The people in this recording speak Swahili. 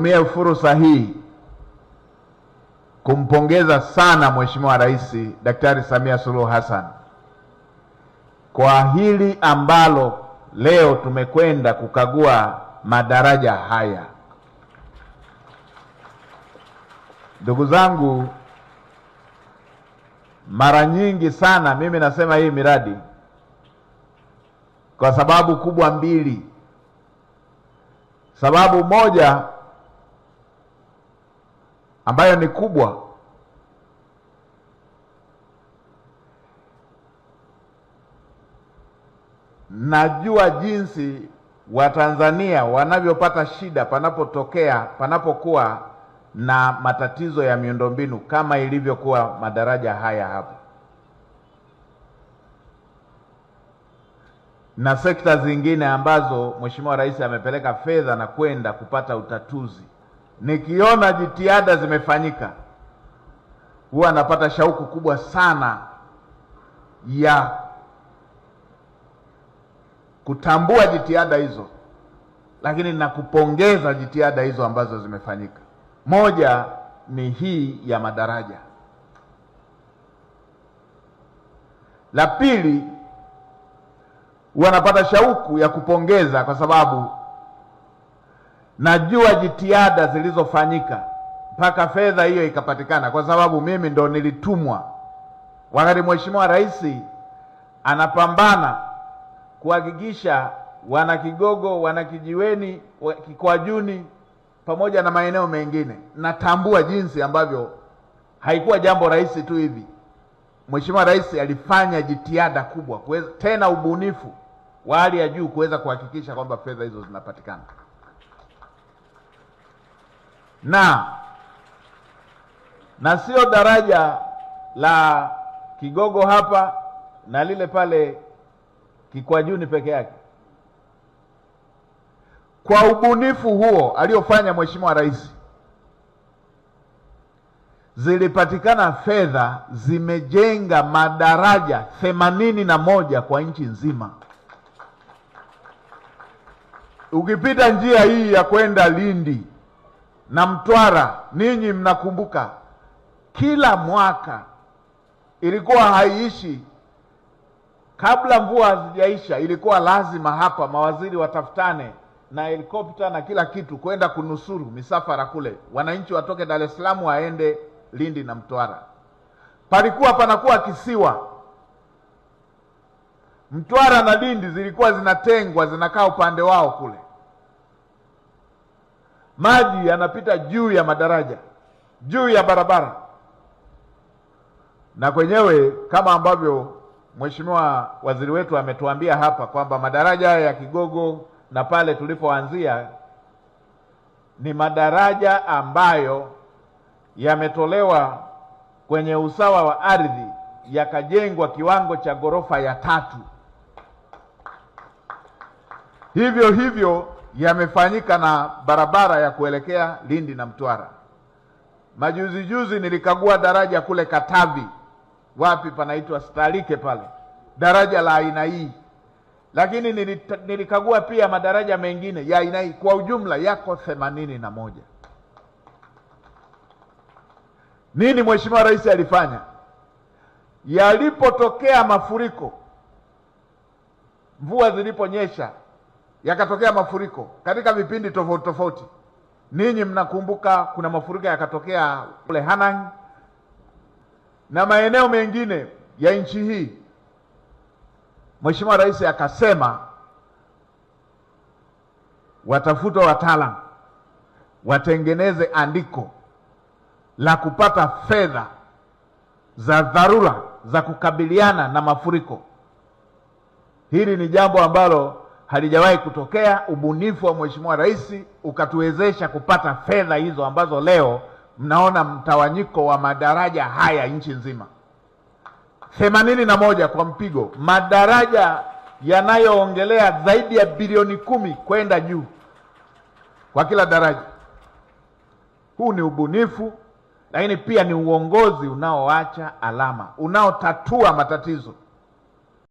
Tumia fursa hii kumpongeza sana Mheshimiwa Rais Daktari Samia Suluhu Hassan kwa hili ambalo leo tumekwenda kukagua madaraja haya. Ndugu zangu, mara nyingi sana mimi nasema hii miradi kwa sababu kubwa mbili. Sababu moja ambayo ni kubwa, najua jinsi Watanzania wanavyopata shida panapokuwa na matatizo ya miundombinu kama ilivyokuwa madaraja haya hapa, na sekta zingine ambazo Mheshimiwa Rais amepeleka fedha na kwenda kupata utatuzi. Nikiona jitihada zimefanyika, huwa napata shauku kubwa sana ya kutambua jitihada hizo, lakini na kupongeza jitihada hizo ambazo zimefanyika. Moja ni hii ya madaraja. La pili, huwa napata shauku ya kupongeza kwa sababu najua jitihada zilizofanyika mpaka fedha hiyo ikapatikana, kwa sababu mimi ndo nilitumwa wakati Mheshimiwa Rais anapambana kuhakikisha wana Kigogo, wana Kijiweni, Kikwajuni pamoja na maeneo mengine. Natambua jinsi ambavyo haikuwa jambo rahisi tu hivi. Mheshimiwa Rais alifanya jitihada kubwa tena ubunifu wa hali ya juu kuweza kuhakikisha kwamba fedha hizo zinapatikana. Na sio daraja la Kigogo hapa na lile pale Kikwajuni peke yake. Kwa ubunifu huo aliofanya Mheshimiwa Rais, zilipatikana fedha, zimejenga madaraja 81 kwa nchi nzima. Ukipita njia hii ya kwenda Lindi na Mtwara, ninyi mnakumbuka kila mwaka ilikuwa haiishi. Kabla mvua hazijaisha, ilikuwa lazima hapa mawaziri watafutane na helikopta na kila kitu kwenda kunusuru misafara kule, wananchi watoke Dar es Salaam waende Lindi na Mtwara. Palikuwa panakuwa kisiwa. Mtwara na Lindi zilikuwa zinatengwa, zinakaa upande wao kule. Maji yanapita juu ya madaraja, juu ya barabara, na kwenyewe kama ambavyo Mheshimiwa waziri wetu ametuambia hapa kwamba madaraja ya Kigogo na pale tulipoanzia ni madaraja ambayo yametolewa kwenye usawa wa ardhi yakajengwa kiwango cha ghorofa ya 3. Hivyo hivyo yamefanyika na barabara ya kuelekea Lindi na Mtwara. Juzi nilikagua daraja kule Katavi, wapi panaitwa Starike pale, daraja la aina hii. Lakini nilikagua pia madaraja mengine ya aina hii, kwa ujumla yako 81. Nini Mheshimiwa Rais alifanya? Yalipotokea mafuriko, mvua ziliponyesha yakatokea mafuriko katika vipindi tofauti tofauti. Ninyi mnakumbuka kuna mafuriko yakatokea kule Hanang na maeneo mengine ya nchi hii. Mheshimiwa Rais akasema watafutwa wataalamu watengeneze andiko la kupata fedha za dharura za kukabiliana na mafuriko. Hili ni jambo ambalo halijawahi kutokea. Ubunifu wa Mheshimiwa Rais ukatuwezesha kupata fedha hizo ambazo leo mnaona mtawanyiko wa madaraja haya nchi nzima 81 kwa mpigo, madaraja yanayoongelea zaidi ya bilioni 10 kwenda juu kwa kila daraja. Huu ni ubunifu, lakini pia ni uongozi unaoacha alama, unaotatua matatizo.